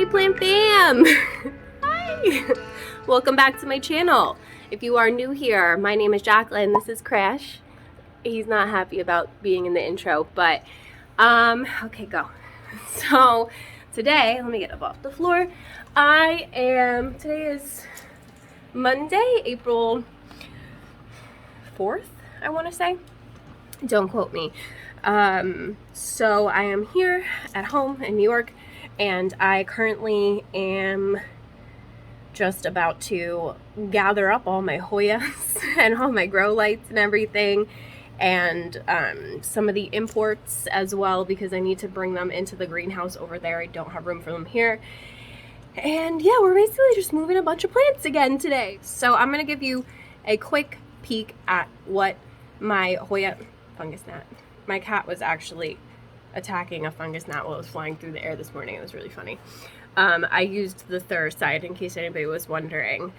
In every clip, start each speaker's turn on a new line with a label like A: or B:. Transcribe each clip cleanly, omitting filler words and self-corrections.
A: plant fam! Hi! Welcome back to my channel. If you are new here, my name is Jacqueline. This is Crash. He's not happy about being in the intro, but okay, go. So today, let me get up off the floor. Today is Monday, April 4th, I want to say. Don't quote me. So I am here at home in New York, and I currently am just about to gather up all my Hoyas and all my grow lights and everything, and some of the imports as well, because I need to bring them into the greenhouse over there. I don't have room for them here. And yeah, we're basically just moving a bunch of plants again today. So I'm gonna give you a quick peek at what my Hoya fungus gnat. My cat was actually attacking a fungus gnat while it was flying through the air this morning. It was really funny. I used the Terrarium in case anybody was wondering.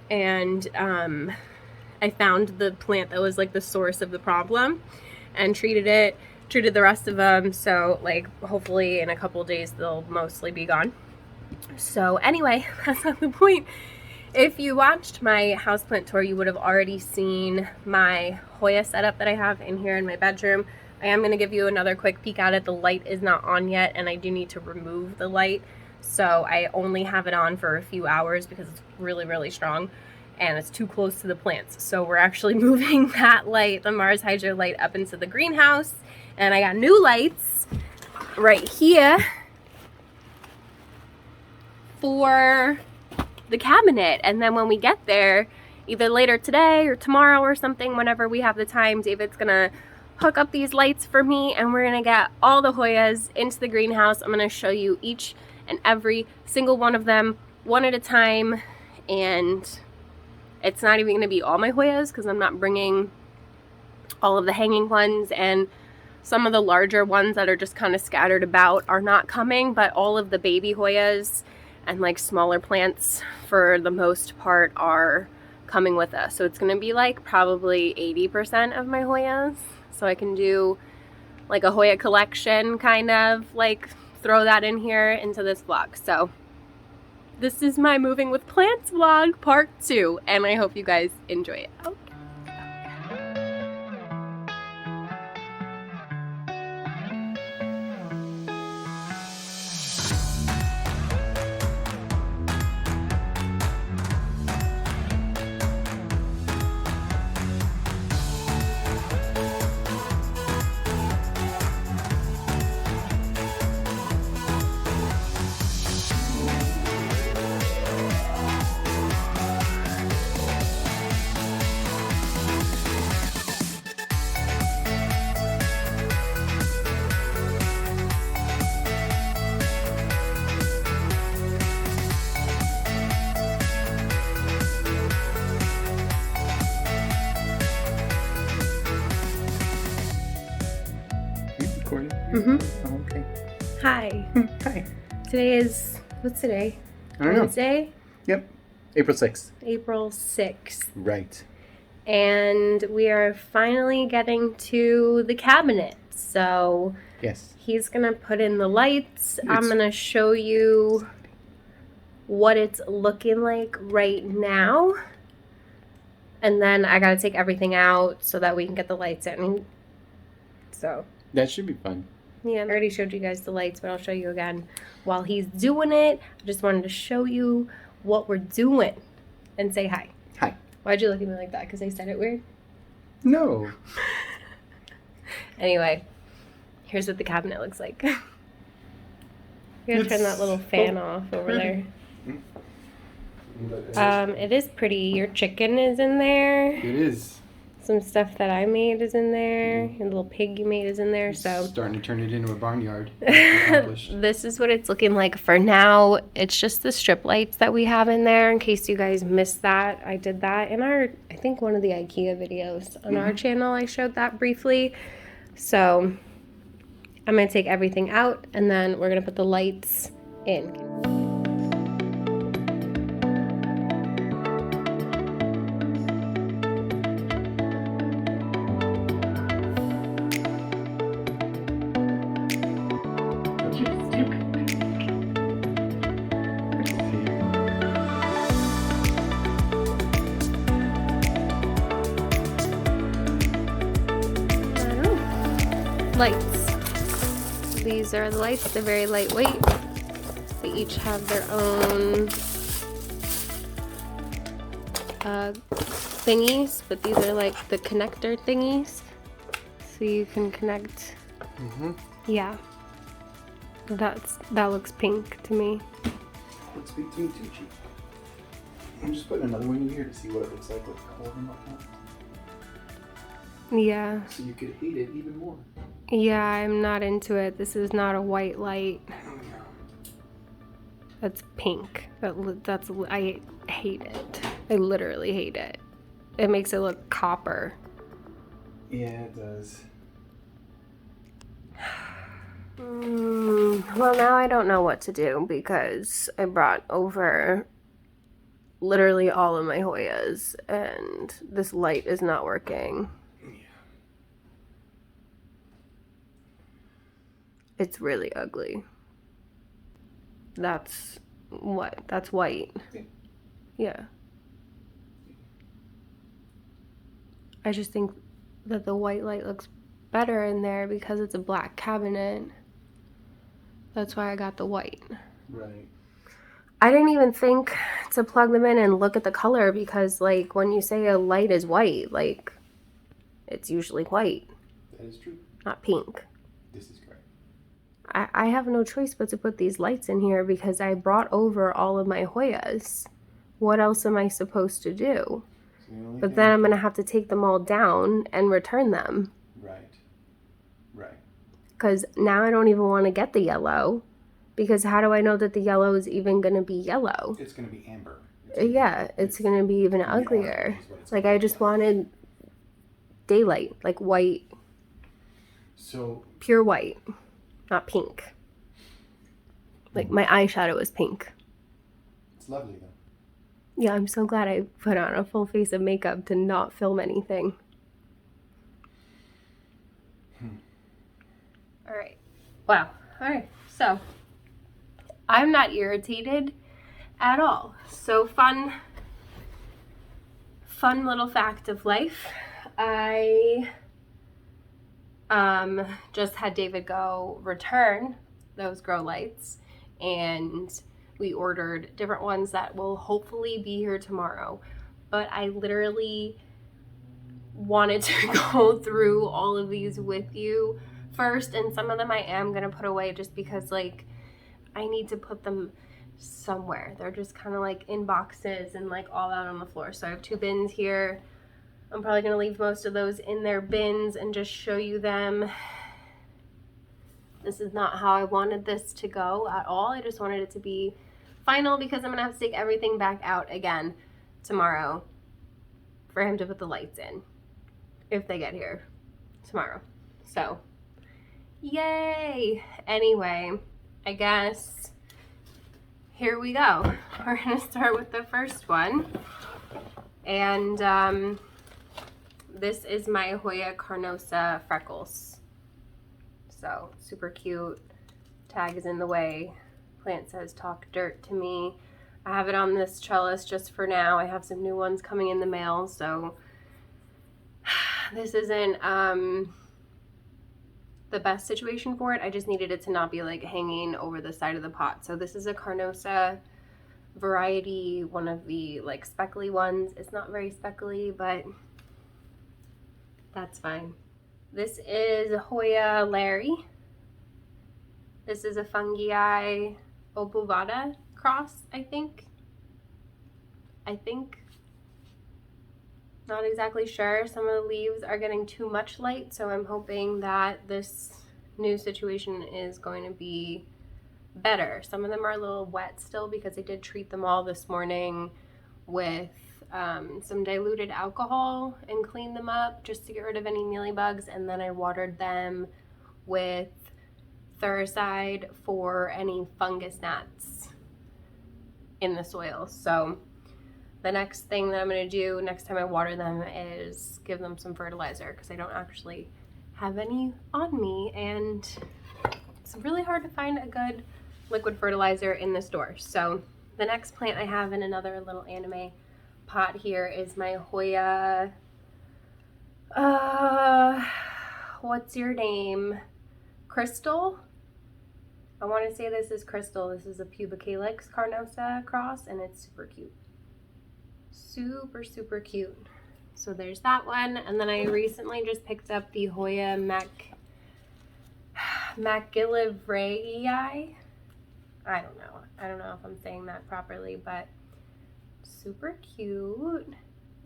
A: And I found the plant that was like the source of the problem and treated the rest of them. So like hopefully in a couple of days they'll mostly be gone. So anyway, that's not the point. If you watched my houseplant tour, you would have already seen my Hoya setup that I have in here in my bedroom. I am going to give you another quick peek at it. The light is not on yet, and I do need to remove the light. So I only have it on for a few hours because it's really, really strong and it's too close to the plants. So we're actually moving that light, the Mars Hydro light, up into the greenhouse. And I got new lights right here for the cabinet. And then when we get there, either later today or tomorrow or something, whenever we have the time, David's gonna hook up these lights for me, and we're gonna get all the Hoyas into the greenhouse. I'm gonna show you each and every single one of them one at a time, and it's not even gonna be all my Hoyas because I'm not bringing all of the hanging ones, and some of the larger ones that are just kind of scattered about are not coming, but all of the baby Hoyas and like smaller plants for the most part are coming with us. So it's gonna be like probably 80% of my Hoyas. So I can do like a Hoya collection, kind of like throw that in here into this vlog. So this is my moving with plants vlog part 2, and I hope you guys enjoy it. Okay.
B: Oh, okay.
A: Hi.
B: Hi.
A: Today is, what's today?
B: I don't know.
A: Wednesday?
B: Yep. April 6th.
A: April 6th.
B: Right.
A: And we are finally getting to the cabinet. So
B: Yes.
A: he's going to put in the lights. I'm going to show you what it's looking like right now. And then I got to take everything out so that we can get the lights in. So
B: That should be fun.
A: yeah, I already showed you guys the lights, but I'll show you again while he's doing it. I just wanted to show you what we're doing and say hi.
B: Hi.
A: Why'd you look at me like that? Because I said it weird?
B: No.
A: Anyway, here's what the cabinet looks like. You're gonna turn that little fan off over there. It is pretty. Your chicken is in there.
B: It is.
A: Some stuff that I made is in there. And a little pig you made is in there. So
B: Starting to turn it into a barnyard. Accomplished.
A: this is what it's looking like for now. It's just the strip lights that we have in there. In case you guys missed that, I did that in I think one of the Ikea videos on our channel. I showed that briefly. So I'm gonna take everything out, and then we're gonna put the lights in. lights. These are the lights. They're very lightweight. They each have their own thingies, but these are like the connector thingies. So you can connect. Yeah. That looks pink to me.
B: Looks pink to me too, Chief. I'm just putting another one in here to see what it looks like with color and whatnot.
A: Yeah.
B: So you could hate it even more.
A: Yeah, I'm not into it. This is not a white light. That's pink. I hate it. I literally hate it. It makes it look copper.
B: Yeah, it does.
A: Well, now I don't know what to do because I brought over literally all of my Hoyas and this light is not working.
B: Yeah.
A: It's really ugly. That's what? That's white. Yeah. I just think that the white light looks better in there because it's a black cabinet. That's why I got the white.
B: Right.
A: I didn't even think to plug them in and look at the color because, like, when you say a light is white, like, it's usually white.
B: That is true.
A: Not pink.
B: This is correct.
A: I have no choice but to put these lights in here because I brought over all of my Hoyas. What else am I supposed to do? But then I'm going to have to take them all down and return them.
B: Right. Right.
A: Because now I don't even want to get the yellow. Because how do I know that the yellow is even going to be yellow?
B: It's going to be amber.
A: It's going to be even uglier. Like, I just wanted daylight, like white.
B: So
A: pure white, not pink. Like, my eyeshadow is pink.
B: It's lovely, though.
A: Yeah, I'm so glad I put on a full face of makeup to not film anything. All right. Wow. All right. So, I'm not irritated at all. So, fun little fact of life. I just had David go return those grow lights, and we ordered different ones that will hopefully be here tomorrow. But I literally wanted to go through all of these with you first, and some of them I am gonna put away just because, like, I need to put them somewhere. They're just kind of like in boxes and like all out on the floor. So I have 2 bins here. I'm probably gonna leave most of those in their bins and just show you them. This is not how I wanted this to go at all. I just wanted it to be final because I'm gonna have to take everything back out again tomorrow for him to put the lights in if they get here tomorrow. So, yay! Anyway, I guess here we go. We're gonna start with the first one. And this is my Hoya Carnosa Freckles. So, super cute. Tag is in the way. Plant says, talk dirt to me. I have it on this trellis just for now. I have some new ones coming in the mail, so this isn't the best situation for it. I just needed it to not be like hanging over the side of the pot. So this is a Carnosa variety, one of the like speckly ones. It's not very speckly, but that's fine. This is Hoya Larry. This is a Fungi Obovata cross, I think. Not exactly sure. Some of the leaves are getting too much light, so I'm hoping that this new situation is going to be better. Some of them are a little wet still because I did treat them all this morning with some diluted alcohol and clean them up just to get rid of any mealybugs, and then I watered them with Thuricide for any fungus gnats in the soil. So the next thing that I'm going to do next time I water them is give them some fertilizer because I don't actually have any on me, and it's really hard to find a good liquid fertilizer in the store. So the next plant I have in another little anime pot here is my Hoya what's your name? Crystal? I want to say this is Crystal. This is a pubicalyx carnosa cross, and it's super cute. Super, super cute. So there's that one. And then I recently just picked up the Hoya McGillivray. I don't know. I don't know if I'm saying that properly, but super cute.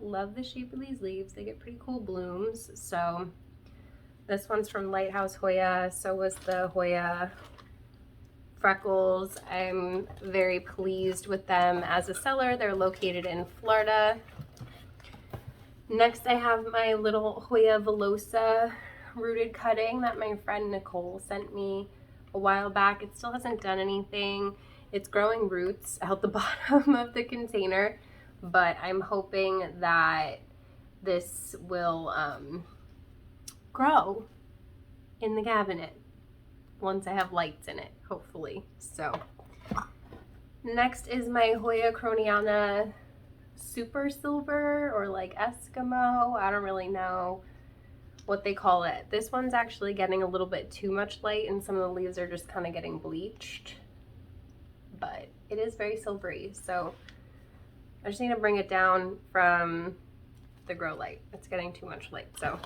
A: Love the shape of these leaves. They get pretty cool blooms. So this one's from Lighthouse Hoya. So was the Hoya Freckles. I'm very pleased with them as a seller. They're located in Florida. Next, I have my little Hoya Velosa rooted cutting that my friend Nicole sent me a while back. It still hasn't done anything. It's growing roots out the bottom of the container, but I'm hoping that this will grow in the cabinet once I have lights in it, hopefully. So next is my Hoya Croniana Super Silver, or like Eskimo. I don't really know what they call it. This one's actually getting a little bit too much light, and some of the leaves are just kind of getting bleached, but it is very silvery. So I just need to bring it down from the grow light. It's getting too much light. So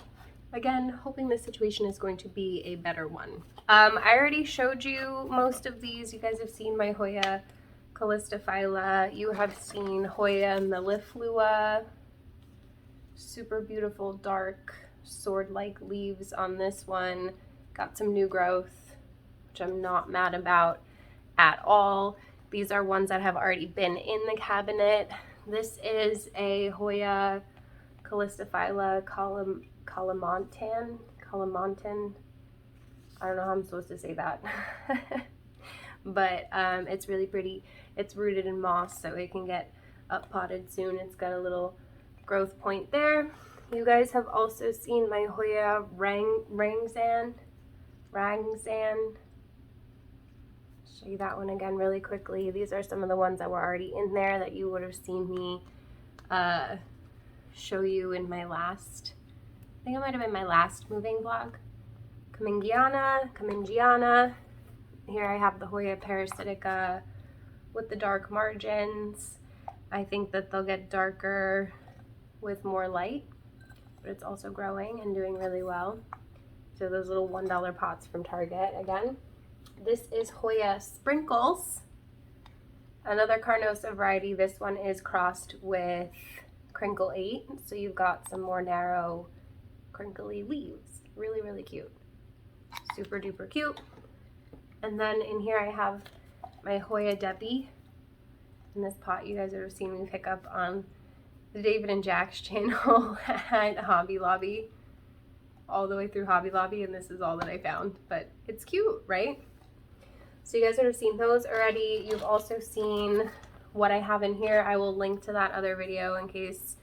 A: again, hoping this situation is going to be a better one. I already showed you most of these. You guys have seen my Hoya Calistophylla. You have seen Hoya melliflua. Super beautiful dark sword-like leaves on this one. Got some new growth, which I'm not mad about at all. These are ones that have already been in the cabinet. This is a Hoya Calistophylla Calamontan. I don't know how I'm supposed to say that. But it's really pretty. It's rooted in moss, so it can get up potted soon. It's got a little growth point there. You guys have also seen my Hoya Rangzan. Show you that one again really quickly. These are some of the ones that were already in there that you would have seen me show you in my last, I think it might have been my last moving vlog. Kamingiana. Here I have the Hoya Parasitica with the dark margins. I think that they'll get darker with more light, but it's also growing and doing really well. So those little $1 pots from Target again. This is Hoya Sprinkles, another carnosa variety. This one is crossed with Crinkle 8, so you've got some more narrow crinkly leaves. Really, really cute. Super duper cute. And then in here I have my Hoya Debbie. In this pot you guys would have seen me pick up on the David and Jack's channel at Hobby Lobby. All the way through Hobby Lobby, and this is all that I found. But it's cute, right? So you guys would have seen those already. You've also seen what I have in here. I will link to that other video in case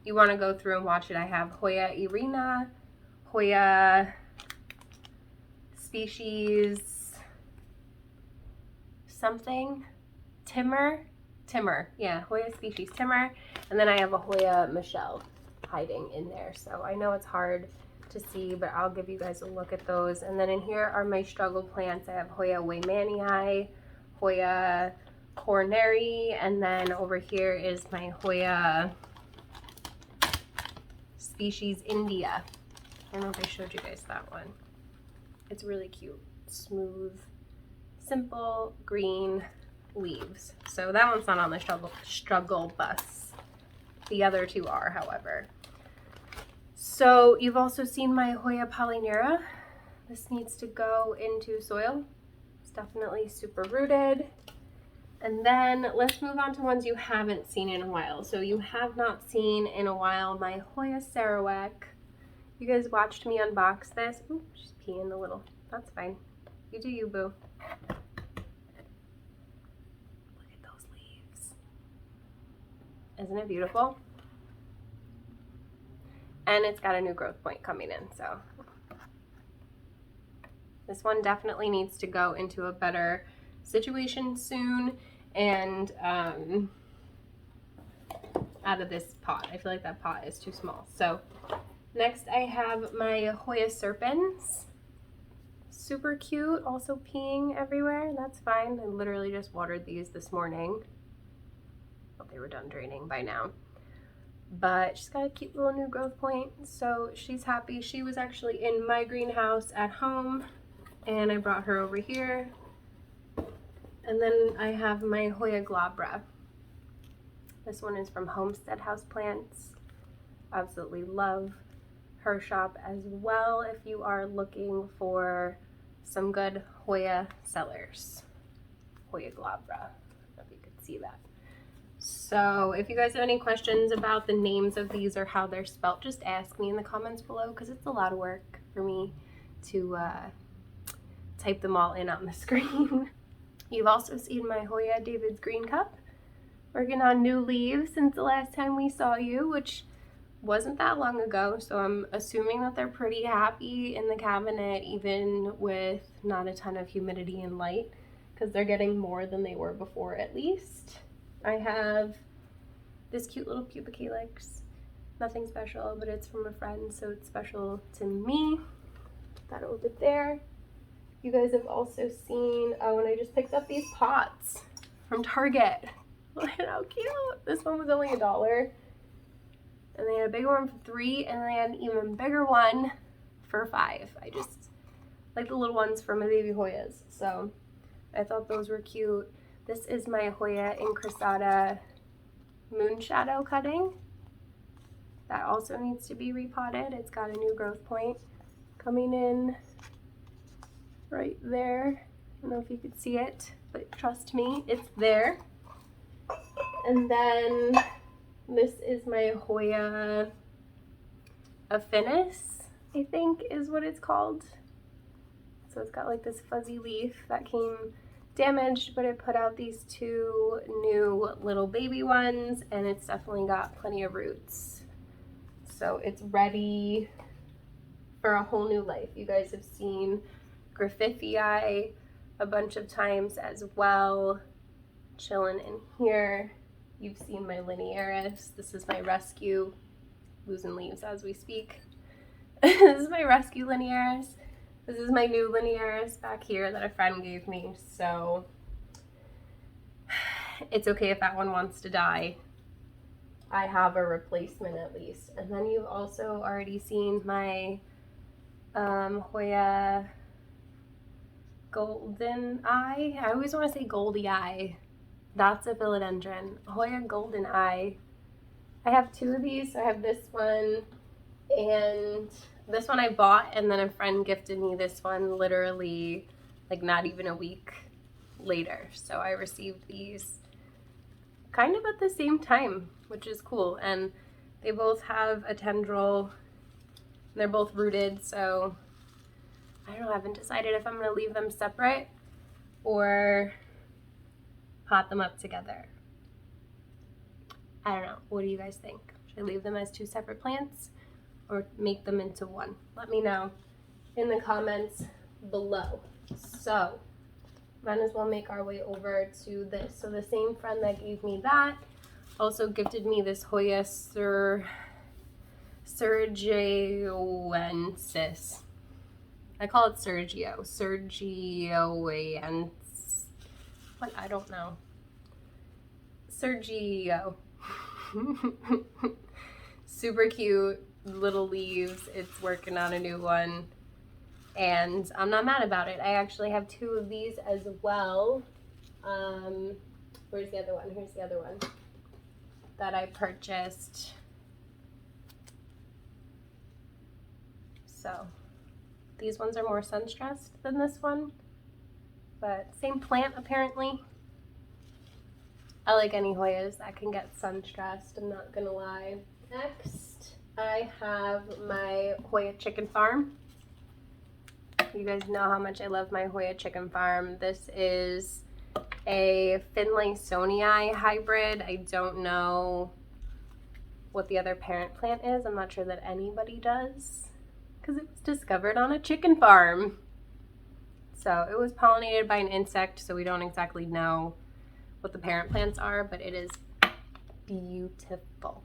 A: you want to go through and watch it. I have Hoya Irina, Hoya species something, Timmer, yeah, Hoya species Timmer, and then I have a Hoya Michelle hiding in there. So I know it's hard to see, but I'll give you guys a look at those. And then in here are my struggle plants. I have Hoya Waymanii, Hoya Corneri, and then over here is my Hoya species India. I don't know if I showed you guys that one. It's really cute, smooth, simple green leaves. So that one's not on the struggle bus. The other two are, however. So you've also seen my Hoya Polynera. This needs to go into soil. It's definitely super rooted. And then let's move on to ones you haven't seen in a while. So you have not seen in a while my Hoya Sarawak. You guys watched me unbox this. Ooh, she's peeing a little. That's fine. You do you, boo. Look at those leaves. Isn't it beautiful? And it's got a new growth point coming in, so. This one definitely needs to go into a better situation soon and out of this pot. I feel like that pot is too small. So Next I have my Hoya serpens. Super cute, also peeing everywhere. That's fine. I literally just watered these this morning. Well, they were done draining by now. But she's got a cute little new growth point, so she's happy. She was actually in my greenhouse at home, and I brought her over here. And then I have my Hoya glabra. This one is from Homestead House Plants. Absolutely love her shop as well if you are looking for some good Hoya sellers. Hoya glabra, I don't know if you could see that. So if you guys have any questions about the names of these or how they're spelt, just ask me in the comments below, because it's a lot of work for me to type them all in on the screen. You've also seen my Hoya David's Green Cup, working on new leaves since the last time we saw you, which wasn't that long ago, so I'm assuming that they're pretty happy in the cabinet even with not a ton of humidity and light, because they're getting more than they were before at least. I have this cute little pupa calyx. Nothing special, but it's from a friend, so it's special to me. Put that over there. You guys have also seen, oh, and I just picked up these pots from Target. Look at how cute. This one was only $1. And they had a bigger one for $3, and they had an even bigger one for $5. I just like the little ones for my baby Hoyas, so I thought those were cute. This is my Hoya incrustada moon shadow cutting. That also needs to be repotted. It's got a new growth point coming in right there. I don't know if you could see it, but trust me, it's there. And then this is my Hoya affinis, I think is what it's called. So it's got like this fuzzy leaf that came damaged, but I put out these 2 new little baby ones, and it's definitely got plenty of roots. So it's ready for a whole new life. You guys have seen Griffithii a bunch of times as well, chilling in here. You've seen my linearis. This is my rescue, losing leaves as we speak. This is my rescue linearis. This is my new linearis back here that a friend gave me, so it's okay if that one wants to die. I have a replacement at least. And then you've also already seen my Hoya golden eye. I always want to say goldie eye. That's a philodendron. Hoya golden eye. I have 2 of these. So I have this one, and this one I bought, and then a friend gifted me this one literally like not even a week later. So I received these kind of at the same time, which is cool. And they both have a tendril. They're both rooted, so I don't know, I haven't decided if I'm going to leave them separate or pot them up together. I don't know. What do you guys think? Should I leave them as 2 separate plants or make them into one? Let me know in the comments below. So might as well make our way over to this. So the same friend that gave me that also gifted me this Hoya Sergioensis. I call it Sergioensis. What? I don't know. Sergio. Super cute little leaves. It's working on a new one, and I'm not mad about it. I actually have 2 of these as well. Where's the other one? Here's the other one that I purchased. So these ones are more sun stressed than this one, but same plant apparently. I like any Hoyas that can get sun stressed, I'm not gonna lie. Next, I have my Hoya chicken farm. You guys know how much I love my Hoya chicken farm. This is a Finlaysonii hybrid. I don't know what the other parent plant is. I'm not sure that anybody does, because it was discovered on a chicken farm. So it was pollinated by an insect, so we don't exactly know what the parent plants are, but it is beautiful.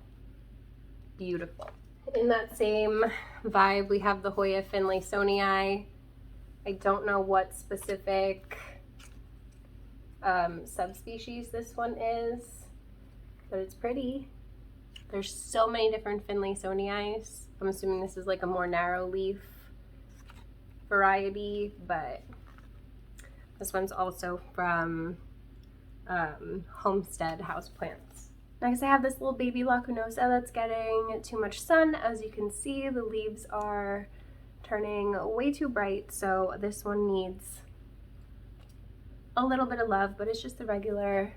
A: Beautiful. In that same vibe, we have the Hoya finlaysonii. I don't know what specific subspecies this one is, but it's pretty. There's so many different finlaysonii. I'm assuming this is like a more narrow leaf variety, but this one's also from Homestead Houseplants. Next I have this little baby lacunosa that's getting too much sun. As you can see, the leaves are turning way too bright, so this one needs a little bit of love, but it's just the regular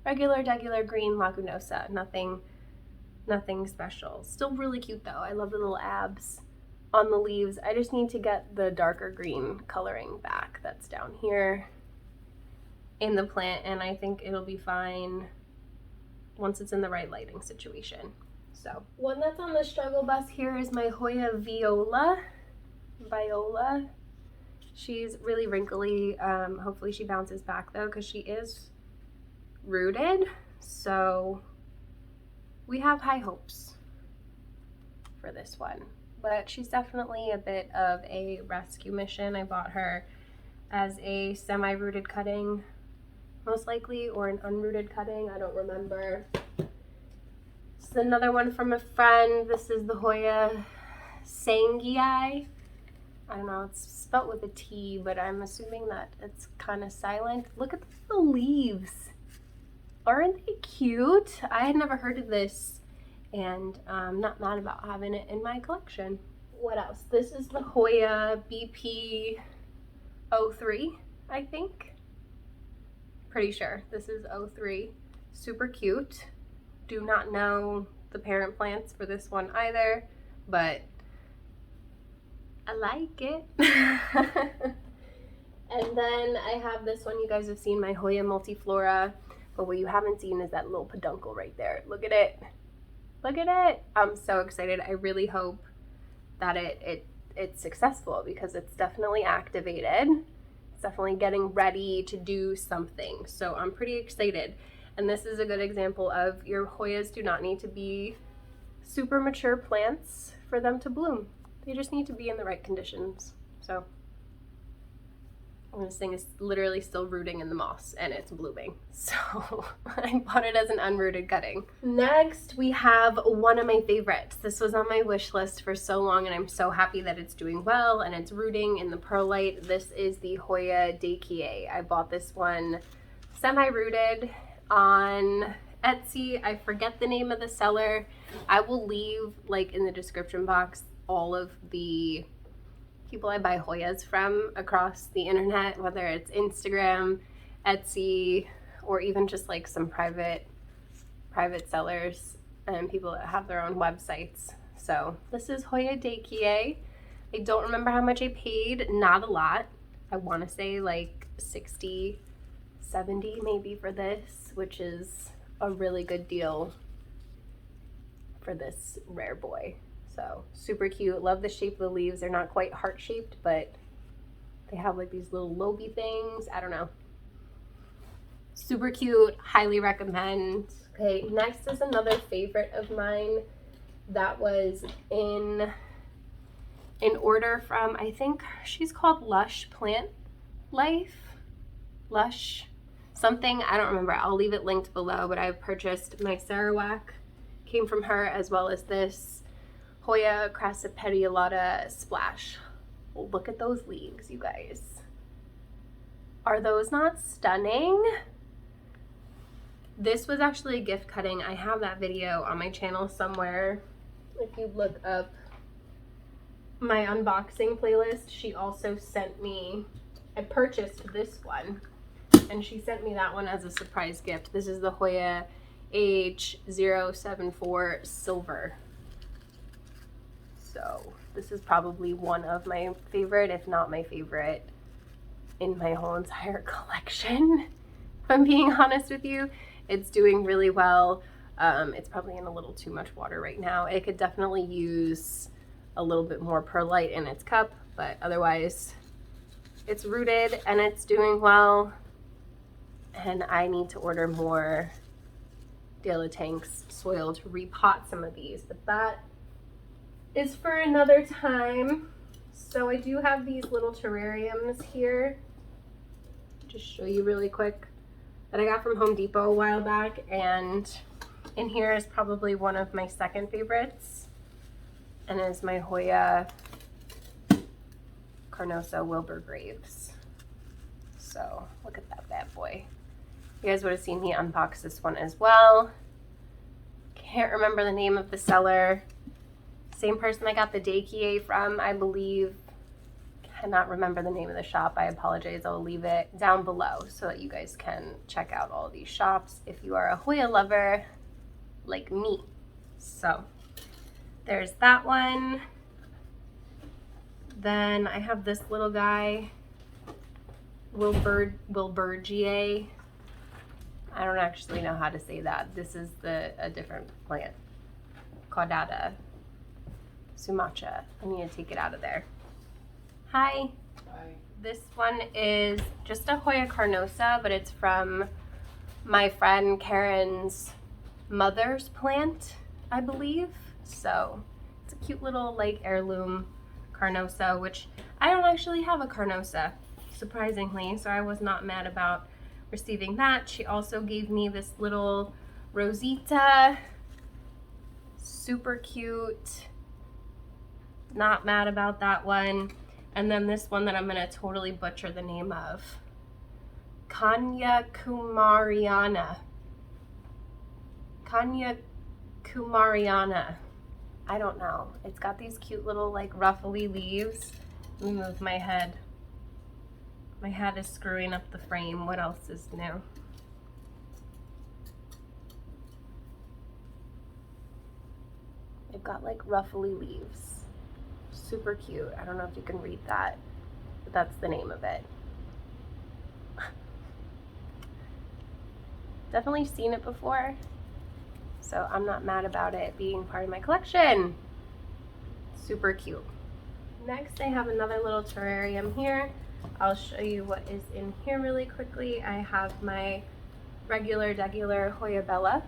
A: green lacunosa. Nothing special. Still really cute though. I love the little abs on the leaves. I just need to get the darker green coloring back that's down here in the plant, and I think it'll be fine once it's in the right lighting situation. So one that's on the struggle bus here is my Hoya Viola. She's really wrinkly. Hopefully she bounces back though, because she is rooted, so we have high hopes for this one. But she's definitely a bit of a rescue mission. I bought her as a semi-rooted cutting, most likely, or an unrooted cutting, I don't remember. This is another one from a friend. This is the Hoya Sangii. I don't know, it's spelt with a T, but I'm assuming that it's kind of silent. Look at the leaves. Aren't they cute? I had never heard of this, and I'm not mad about having it in my collection. What else? This is the Hoya BP 03, I think. Pretty sure this is 03. Super cute. Do not know the parent plants for this one either, but I like it. And then I have this one. You guys have seen my Hoya multiflora, but what you haven't seen is that little peduncle right there. Look at it. Look at it. I'm so excited. I really hope that it's successful, because it's definitely activated. It's definitely getting ready to do something. So I'm pretty excited. And this is a good example of your Hoyas do not need to be super mature plants for them to bloom. They just need to be in the right conditions. So this thing is literally still rooting in the moss and it's blooming. So I bought it as an unrooted cutting. Next, we have one of my favorites. This was on my wish list for so long, and I'm so happy that it's doing well and it's rooting in the perlite. This is the Hoya Ikea. I bought this one semi-rooted on Etsy. I forget the name of the seller. I will leave like in the description box all of the people I buy Hoyas from across the internet, whether it's Instagram, Etsy, or even just like some private sellers and people that have their own websites. So this is Hoya Ikea. I don't remember how much I paid, not a lot. I want to say like 60, 70 maybe for this, which is a really good deal for this rare boy. So super cute. Love the shape of the leaves. They're not quite heart shaped, but they have like these little lobey things. I don't know. Super cute. Highly recommend. Okay, next is another favorite of mine that was in order from, I think she's called Lush Plant Life. Lush something. I don't remember. I'll leave it linked below, but I purchased my Sarawak. Came from her, as well as this Hoya crassipedialata Splash. Look at those leaves, you guys. Are those not stunning? This was actually a gift cutting. I have that video on my channel somewhere. If you look up my unboxing playlist, she also sent me, I purchased this one, and she sent me that one as a surprise gift. This is the Hoya H074 Silver. So this is probably one of my favorite, if not my favorite, in my whole entire collection. If I'm being honest with you, it's doing really well. It's probably in a little too much water right now. It could definitely use a little bit more perlite in its cup, but otherwise it's rooted and it's doing well. And I need to order more De La Tanks soil to repot some of these, but that is for another time. So I do have these little terrariums here. Just show you really quick, that I got from Home Depot a while back, and in here is probably one of my second favorites, and is my Hoya Carnosa Wilbur Graves. So look at that bad boy. You guys would have seen me unbox this one as well. Can't remember the name of the seller. Same person I got the Daykie from, I believe. Cannot remember the name of the shop. I apologize. I'll leave it down below so that you guys can check out all these shops if you are a Hoya lover like me. So there's that one. Then I have this little guy, Wilburgia. I don't actually know how to say that. This is a different plant. Caudata sumacha. I need to take it out of there. Hi.
B: Hi.
A: This one is just a Hoya Carnosa, but it's from my friend Karen's mother's plant, I believe. So it's a cute little like heirloom Carnosa, which I don't actually have a Carnosa, surprisingly, so I was not mad about receiving that. She also gave me this little Rosita, super cute, not mad about that one. And then this one that I'm gonna totally butcher the name of, Kanyakumariana. I don't know. It's got these cute little like ruffly leaves. Let me move my head. My hat is screwing up the frame. What else is new? They've got like ruffly leaves. Super cute. I don't know if you can read that, but that's the name of it. Definitely seen it before, so I'm not mad about it being part of my collection. Super cute. Next, I have another little terrarium here. I'll show you what is in here really quickly. I have my regular Hoya Bella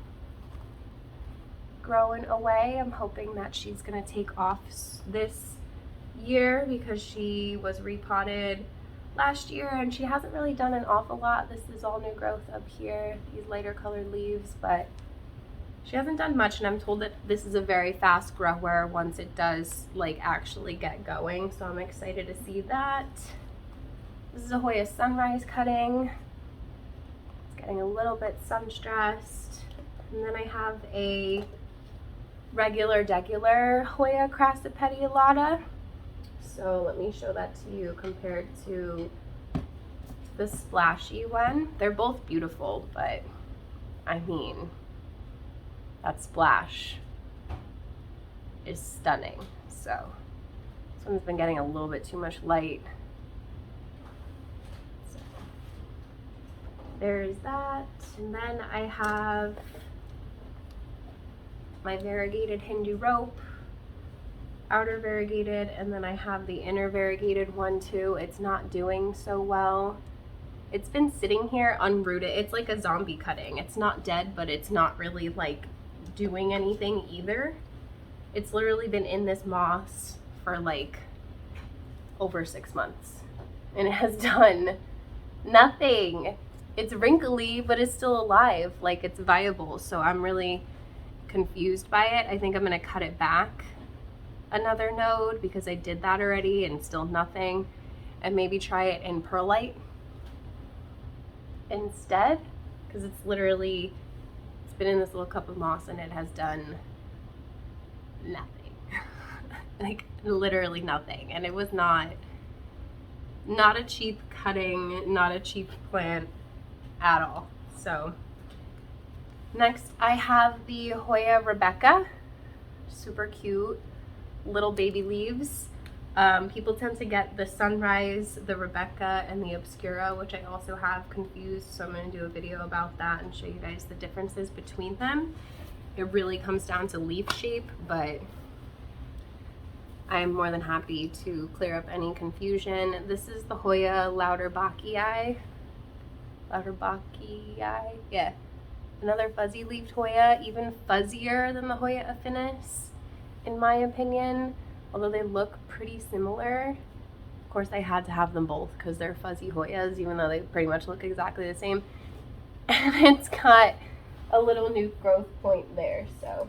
A: growing away. I'm hoping that she's gonna take off this year because she was repotted last year and she hasn't really done an awful lot. This is all new growth up here, these lighter colored leaves, but she hasn't done much, and I'm told that this is a very fast grower once it does like actually get going, so I'm excited to see that. This is a Hoya Sunrise cutting. It's getting a little bit sun stressed. And then I have a regular Hoya Crassipedialata. So let me show that to you compared to the splashy one. They're both beautiful, but I mean, that splash is stunning. So this one's been getting a little bit too much light. So there's that. And then I have my variegated Hindu rope, outer variegated, and then I have the inner variegated one too. It's not doing so well. It's been sitting here unrooted. It's like a zombie cutting. It's not dead, but it's not really like doing anything either. It's literally been in this moss for like over 6 months and it has done nothing. It's wrinkly, but it's still alive. Like, it's viable. So I'm really confused by it. I think I'm gonna cut it back another node because I did that already and still nothing, and maybe try it in perlite instead, because it's literally, it's been in this little cup of moss and it has done nothing. Like literally nothing. And it was not a cheap cutting, not a cheap plant at all. So next I have the Hoya Rebecca, super cute little baby leaves. People tend to get the Sunrise, the Rebecca, and the Obscura, which I also have confused, so I'm going to do a video about that and show you guys the differences between them. It really comes down to leaf shape, but I'm more than happy to clear up any confusion. This is the Hoya Louderbackii. Yeah. Another fuzzy leafed Hoya, even fuzzier than the Hoya Affinis. in my opinion, although they look pretty similar. Of course, I had to have them both because they're fuzzy Hoyas, even though they pretty much look exactly the same. And it's got a little new growth point there, so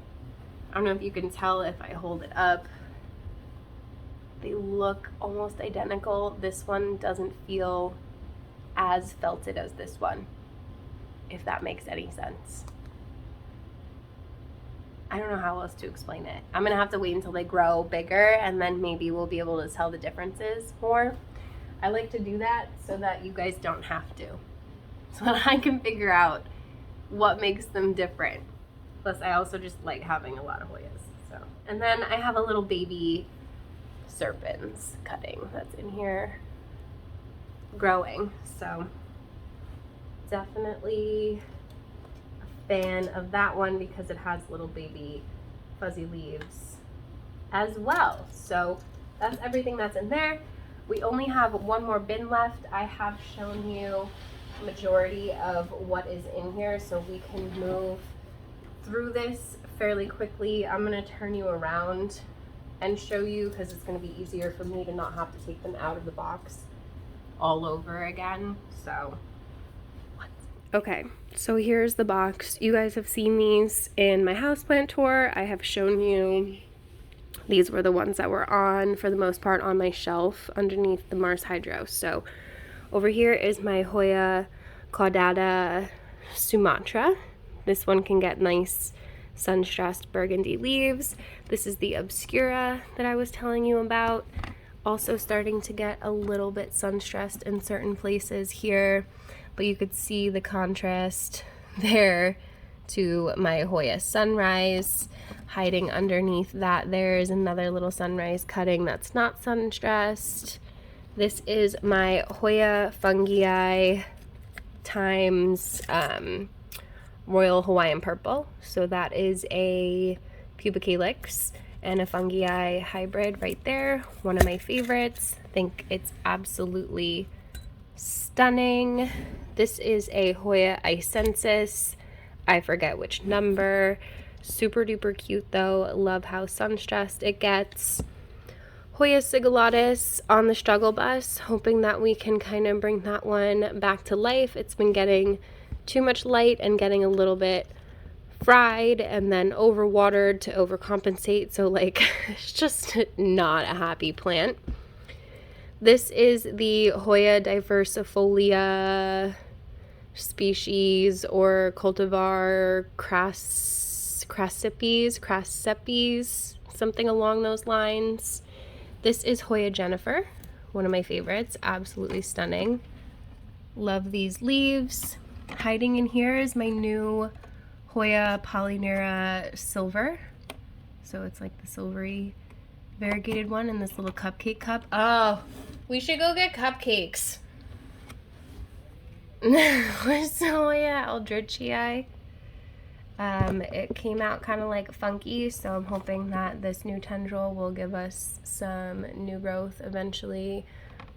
A: I don't know if you can tell if I hold it up. They look almost identical. This one doesn't feel as felted as this one, if that makes any sense. I don't know how else to explain it. I'm gonna have to wait until they grow bigger and then maybe we'll be able to tell the differences more. I like to do that so that you guys don't have to. So that I can figure out what makes them different. Plus I also just like having a lot of Hoyas. So, and then I have a little baby serpens cutting that's in here growing. So definitely fan of that one because it has little baby fuzzy leaves as well. So that's everything that's in there. We only have one more bin left. I have shown you majority of what is in here, so we can move through this fairly quickly. I'm going to turn you around and show you because it's going to be easier for me to not have to take them out of the box all over again. So okay, so here's the box. You guys have seen these in my houseplant tour. I have shown you, these were the ones that were on, for the most part, on my shelf underneath the Mars Hydro. So over here is my Hoya Caudata Sumatra. This one can get nice sun-stressed burgundy leaves. This is the Obscura that I was telling you about. Also starting to get a little bit sun-stressed in certain places here. But you could see the contrast there to my Hoya Sunrise. Hiding underneath that, there's another little sunrise cutting that's not sun-stressed. This is my Hoya Fungii times Royal Hawaiian Purple. So that is a pubic calyx and a fungii hybrid right there. One of my favorites. I think it's absolutely stunning. This is a Hoya Icensis. I forget which number. Super duper cute though. Love how sun-stressed it gets. Hoya Sigilladus on the struggle bus. Hoping that we can kind of bring that one back to life. It's been getting too much light and getting a little bit fried and then overwatered to overcompensate. So like, it's just not a happy plant. This is the Hoya diversifolia species or cultivar crassipes, something along those lines. This is Hoya Jennifer, one of my favorites, absolutely stunning. Love these leaves. Hiding in here is my new Hoya Polynera Silver. So it's like the silvery variegated one in this little cupcake cup. Oh, we should go get cupcakes. Where's Hoya Aldrichii? It came out kind of like funky, so I'm hoping that this new tendril will give us some new growth eventually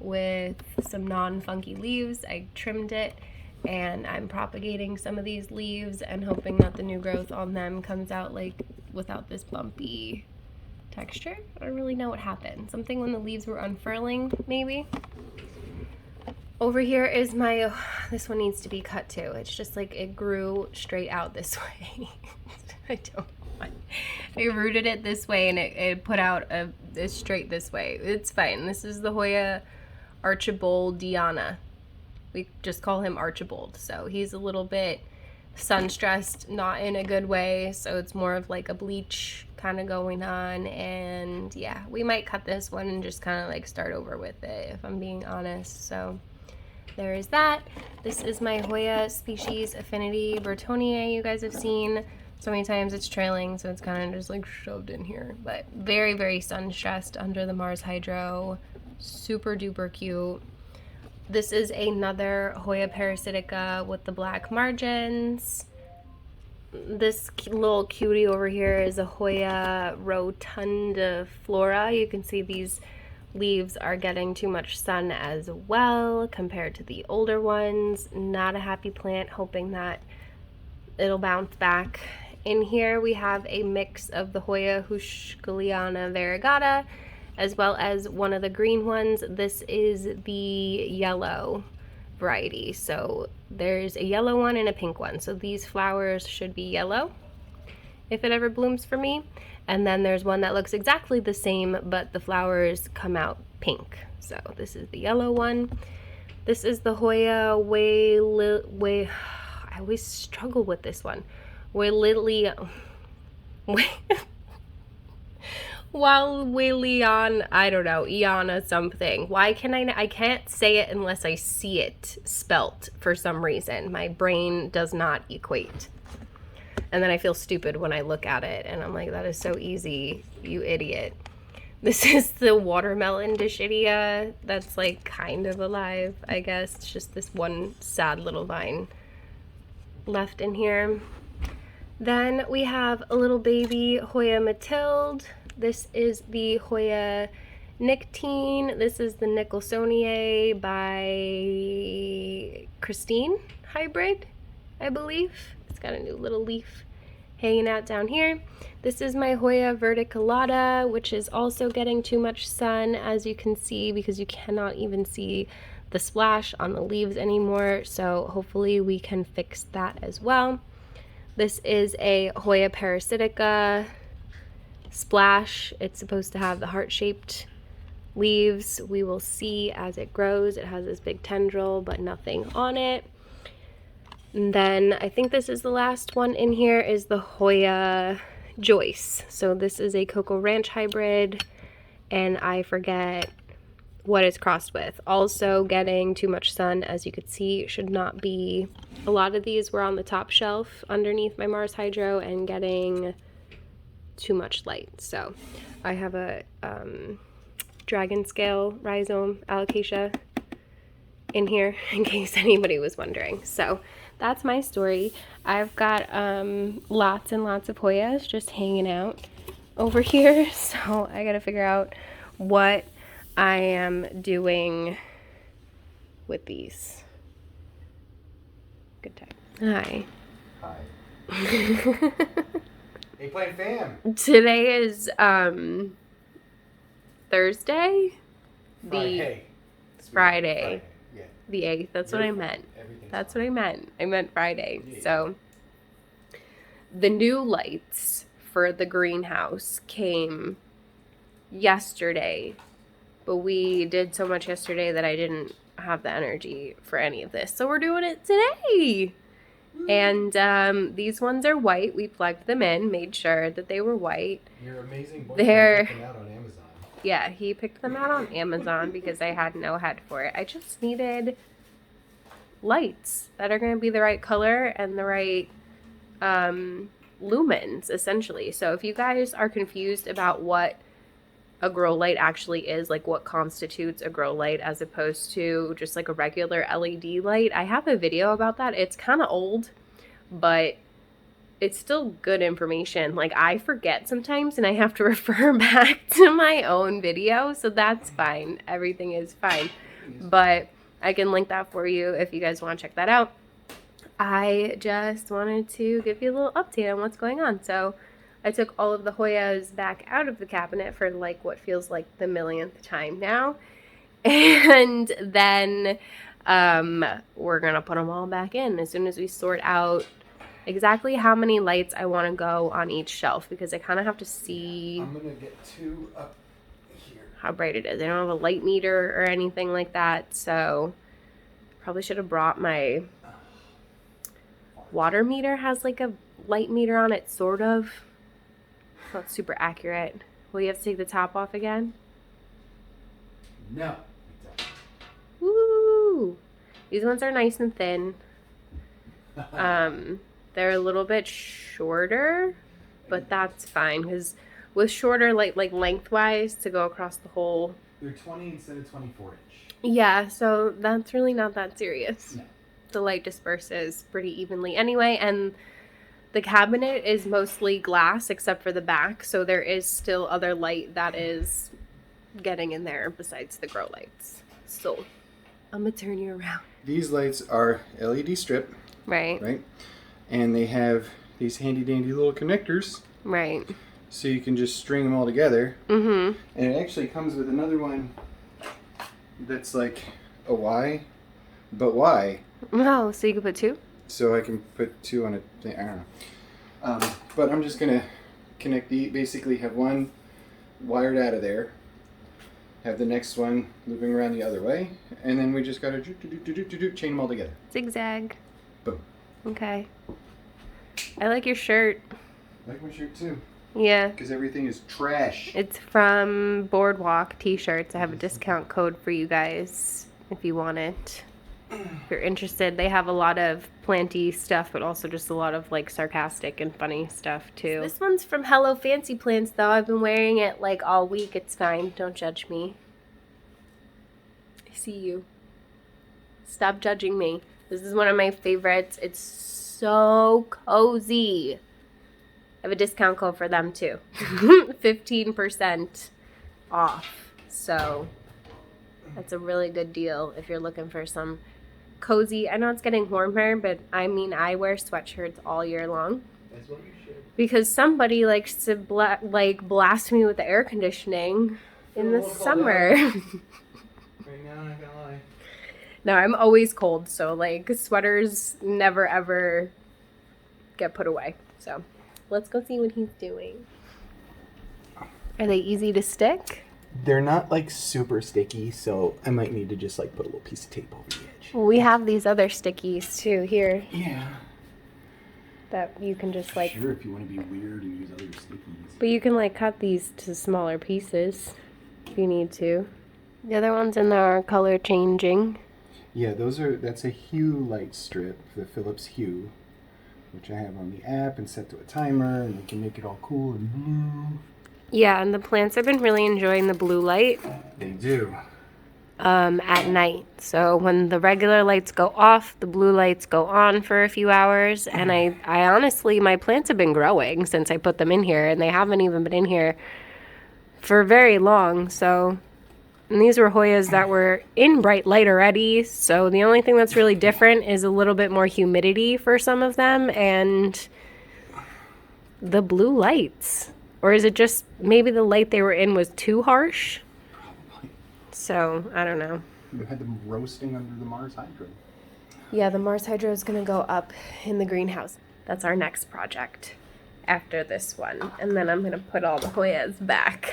A: with some non-funky leaves. I trimmed it and I'm propagating some of these leaves and hoping that the new growth on them comes out like without this bumpy texture. I don't really know what happened. Something when the leaves were unfurling, maybe. Over here is my, this one needs to be cut too. It's just like it grew straight out this way. I don't know why. I rooted it this way and it put out straight this way. It's fine. This is the Hoya Archibald Diana. We just call him Archibald. So he's a little bit sun-stressed, not in a good way. So it's more of like a bleach kind of going on. And yeah, we might cut this one and just kind of like start over with it, if I'm being honest. So there is that. This is my Hoya species affinity Bertoniae. You guys have seen so many times. It's trailing, so it's kind of just like shoved in here. But very, very sun-stressed under the Mars Hydro. Super duper cute. This is another Hoya parasitica with the black margins. This little cutie over here is a Hoya rotundiflora. You can see these leaves are getting too much sun as well compared to the older ones. Not a happy plant, hoping that it'll bounce back In here we have a mix of the Hoya Hushkaliana variegata, as well as one of the green ones. This is the yellow variety. So there's a yellow one and a pink one. So these flowers should be yellow if it ever blooms for me. And then there's one that looks exactly the same, but the flowers come out pink. So this is the yellow one. This is the Hoya I always struggle with this one. Waleon, I don't know, Iana something. Why can I can't say it unless I see it spelt for some reason. My brain does not equate. And then I feel stupid when I look at it and I'm like, that is so easy, you idiot. This is the watermelon Dischidia that's like kind of alive, I guess. It's just this one sad little vine left in here. Then we have a little baby Hoya Mathilde. This is the Hoya Nictine. This is the Nicholsoniae by Christine hybrid, I believe. It's got a new little leaf hanging out down here. This is my Hoya verticulata, which is also getting too much sun, as you can see, because you cannot even see the splash on the leaves anymore. So hopefully we can fix that as well. This is a Hoya parasitica splash. It's supposed to have the heart-shaped leaves. We will see as it grows. It has this big tendril, but nothing on it. And then I think this is the last one in here is the Hoya Joyce. So this is a Cocoa Ranch hybrid, and I forget what it's crossed with. Also getting too much sun, as you could see, should not be. A lot of these were on the top shelf underneath my Mars Hydro and getting too much light. So I have a dragon scale rhizome alocasia in here in case anybody was wondering. So that's my story. I've got lots and lots of Hoyas just hanging out over here. So I gotta figure out what I am doing with these. Good time. Hi.
B: Hi. Hey, playing fam.
A: Today is Thursday?
B: Friday.
A: Friday.
B: Yeah.
A: The 8th. That's what I meant. That's what I meant. I meant Friday. Yeah. So the new lights for the greenhouse came yesterday, but we did so much yesterday that I didn't have the energy for any of this. So we're doing it today. And these ones are white. We plugged them in, made sure that they were white.
B: Your amazing boyfriend picked them out on Amazon.
A: Yeah, he picked them out on Amazon because I had no head for it. I just needed lights that are going to be the right color and the right lumens, essentially. So if you guys are confused about what a grow light actually is, like what constitutes a grow light as opposed to just like a regular LED light, I have a video about that. It's kind of old, but it's still good information. Like I forget sometimes and I have to refer back to my own video, so that's fine. Everything is fine. But I can link that for you if you guys want to check that out. I just wanted to give you a little update on what's going on. So I took all of the Hoyas back out of the cabinet for like what feels like the millionth time now. And then we're going to put them all back in as soon as we sort out exactly how many lights I want to go on each shelf, because I kind of have to see.
B: I'm going to get two up here.
A: How bright it is. I don't have a light meter or anything like that, so probably should have brought my water meter. Has like a light meter on it, sort of. Not super accurate. Will you have to take the top off again?
B: No.
A: Woo! These ones are nice and thin. They're a little bit shorter, but that's fine because with shorter, like lengthwise to go across the whole.
B: They're 20 instead of 24 inch.
A: Yeah, so that's really not that serious.
B: No.
A: The light disperses pretty evenly anyway, and the cabinet is mostly glass except for the back, so there is still other light that is getting in there besides the grow lights. So I'm gonna turn you around.
B: These lights are LED strip.
A: Right.
B: Right. And they have these handy dandy little connectors.
A: Right.
B: So you can just string them all together.
A: Mm-hmm.
B: And it actually comes with another one that's like a Y, but Y.
A: Oh, so you can put 2?
B: So I can put 2 on a thing. I don't know. But I'm just gonna connect basically have one wired out of there, have the next one looping around the other way, and then we just gotta chain them all together.
A: Zigzag.
B: Boom.
A: Okay. I like your shirt.
B: I like my shirt too.
A: Yeah.
B: Because everything is trash.
A: It's from Boredwalk Tshirts. I have a discount code for you guys if you want it. If you're interested, they have a lot of planty stuff, but also just a lot of like sarcastic and funny stuff too. This one's from Hello Fancy Plants though. I've been wearing it like all week. It's fine. Don't judge me. I see you. Stop judging me. This is one of my favorites. It's so cozy. I have a discount code for them too. 15% off. So that's a really good deal if you're looking for some cozy. I know it's getting warmer, but I mean, I wear sweatshirts all year long.
B: That's what you should.
A: Because somebody likes to blast me with the air conditioning in the summer.
B: Right now, I'm not gonna lie.
A: No, I'm always cold, so like sweaters never ever get put away. So let's go see what he's doing. Are they easy to stick?
B: They're not like super sticky, so I might need to just like put a little piece of tape over the edge.
A: Well, we have these other stickies too here.
B: Yeah.
A: That you can just like.
B: Sure, if you want to be weird and use other stickies.
A: But you can like cut these to smaller pieces if you need to. The other ones in there are color changing.
B: Yeah, that's a hue light strip, the Philips Hue, which I have on the app and set to a timer, and we can make it all cool and blue.
A: Yeah, and the plants have been really enjoying the blue light.
B: They do.
A: At night. So when the regular lights go off, the blue lights go on for a few hours. And I honestly, my plants have been growing since I put them in here, and they haven't even been in here for very long. So, and these were Hoyas that were in bright light already. So the only thing that's really different is a little bit more humidity for some of them and the blue lights. Or is it just maybe the light they were in was too harsh?
B: Probably.
A: So, I don't know.
B: You had them roasting under the Mars Hydro.
A: Yeah, the Mars Hydro is going to go up in the greenhouse. That's our next project after this one. And then I'm going to put all the Hoyas back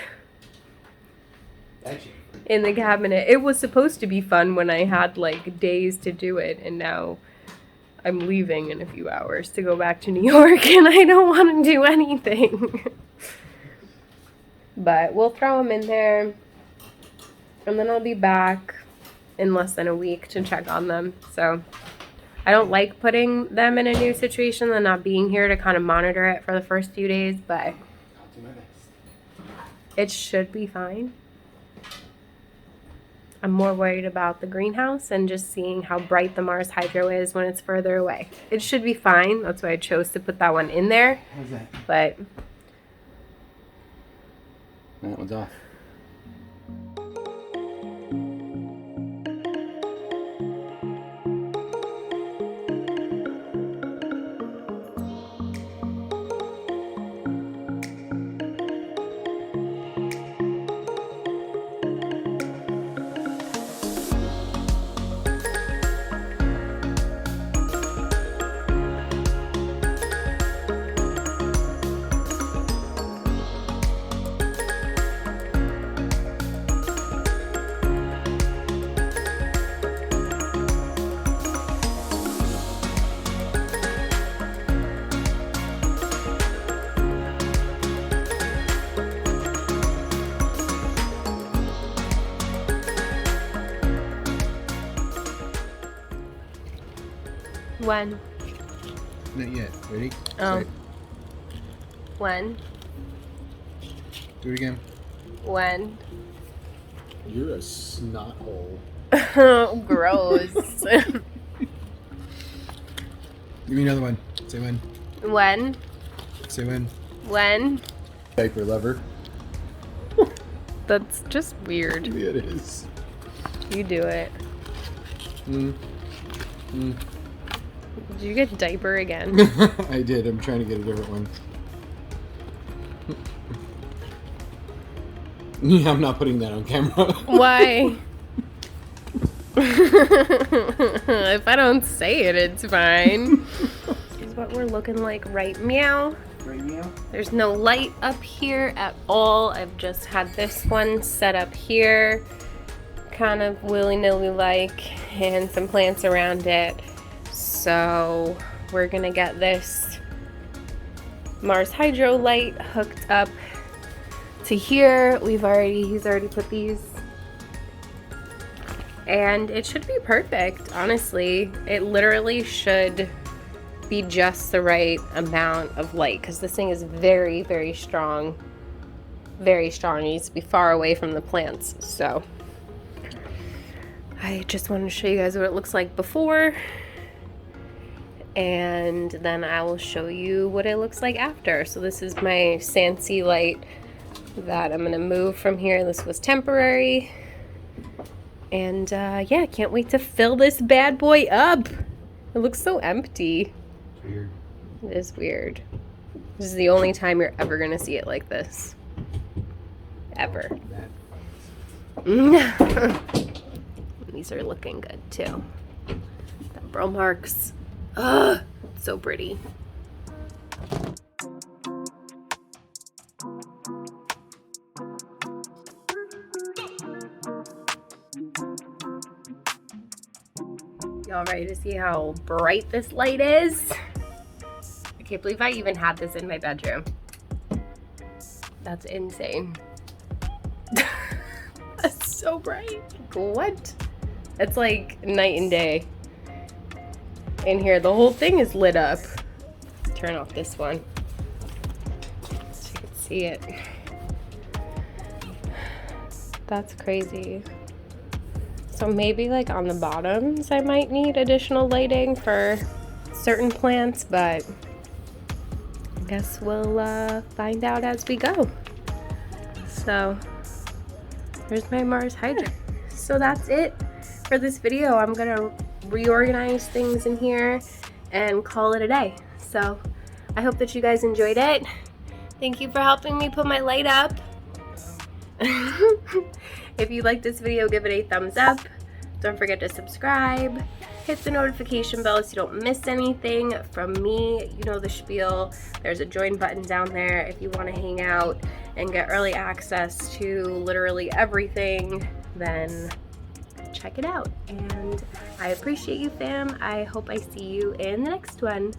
A: in the cabinet. It was supposed to be fun when I had like days to do it, and now I'm leaving in a few hours to go back to New York, and I don't want to do anything. But we'll throw them in there, and then I'll be back in less than a week to check on them. So I don't like putting them in a new situation and not being here to kind of monitor it for the first few days, but
B: I'll do my best.
A: it should be fine. I'm more worried about the greenhouse and just seeing how bright the Mars Hydro is when it's further away. It should be fine. That's why I chose to put that one in there.
B: How's that?
A: But
B: That one's off.
A: when?
B: Not yet. Ready?
A: Oh.
B: Set.
A: When?
B: Do it again.
A: When?
B: You're a snot hole.
A: Gross.
B: Give me another one. Say when.
A: When?
B: Say when.
A: When?
B: Diaper lover.
A: That's just weird.
B: Yeah, it is.
A: You do it. Did you get diaper again?
B: I did. I'm trying to get a different one. Yeah, I'm not putting that on camera.
A: Why? If I don't say it, it's fine. Here's what we're looking like right meow.
B: Right meow?
A: There's no light up here at all. I've just had this one set up here, kind of willy-nilly like, and some plants around it. So we're gonna get this Mars Hydro light hooked up to here. He's already put these, and it should be perfect, honestly. It literally should be just the right amount of light, because this thing is very, very strong. Very strong. It needs to be far away from the plants. So I just wanted to show you guys what it looks like before, and then I will show you what it looks like after. So this is my Sansi light that I'm gonna move from here. This was temporary, and yeah, can't wait to fill this bad boy up. It looks so empty.
B: It's weird.
A: It is weird. This is the only time you're ever gonna see it like this. Ever. These are looking good too. That burl marks. Ugh, so pretty. Y'all ready to see how bright this light is? I can't believe I even had this in my bedroom. That's insane. That's so bright. What? It's like night and day. In here, the whole thing is lit up. Turn off this one so you can see it. That's crazy. So maybe like on the bottoms I might need additional lighting for certain plants, but I guess we'll find out as we go. So there's my Mars Hydro. So that's it for this video. I'm gonna reorganize things in here and call it a day. So I hope that you guys enjoyed it. Thank you for helping me put my light up. If you like this video, give it a thumbs up. Don't forget to subscribe. Hit the notification bell so you don't miss anything from me. You know the spiel. There's a join button down there if you want to hang out and get early access to literally everything. Then check it out. And I appreciate you, fam. I hope I see you in the next one.